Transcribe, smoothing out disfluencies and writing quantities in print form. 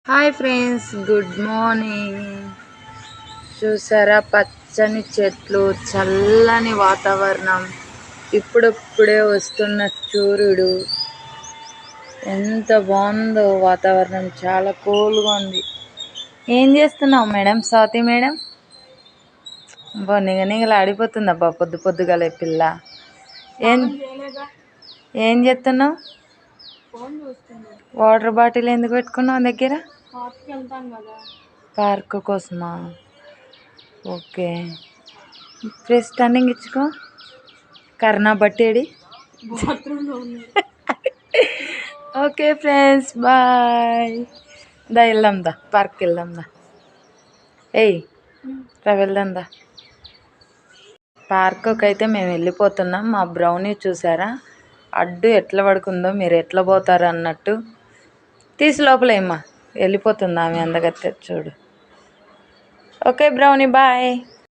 Hi friends, good morning. చూసారా, పచ్చని చెట్లు, చల్లని వాతావరణం, ఇప్పుడప్పుడే వస్తున్న సూర్యుడు. ఎంత బాగుందో వాతావరణం, చాలా కూల్గా ఉంది. ఏం చేస్తున్నావు మేడం, స్వాతి మేడం? బా నిగనిగలు ఆడిపోతుందబ్బా పొద్దు పొద్దుగాలే పిల్ల. ఏం చేస్తున్నావు? వాటర్ బాటిల్ ఎందుకు పెట్టుకున్నావు దగ్గర? పార్క్ కోసమా? ఓకే. ప్రెస్ టర్నింగ్ ఇచ్చుకో. కర్ణా బట్టేడి. Okay friends, bye. దా వెళ్దాం, దా పార్క్ వెళ్దాం దా. ఏయ్ రా వెళ్దాం దా. పార్కుకి అయితే మేము వెళ్ళిపోతున్నాం. మా బ్రౌనీ చూసారా, అడ్డు ఎట్లా పడుకుందో, మీరు ఎట్లా పోతారు అన్నట్టు. తీసి లోపలేమ్మా, వెళ్ళిపోతుంది ఆమె అందగత్తె చూడు. Okay brownie, bye.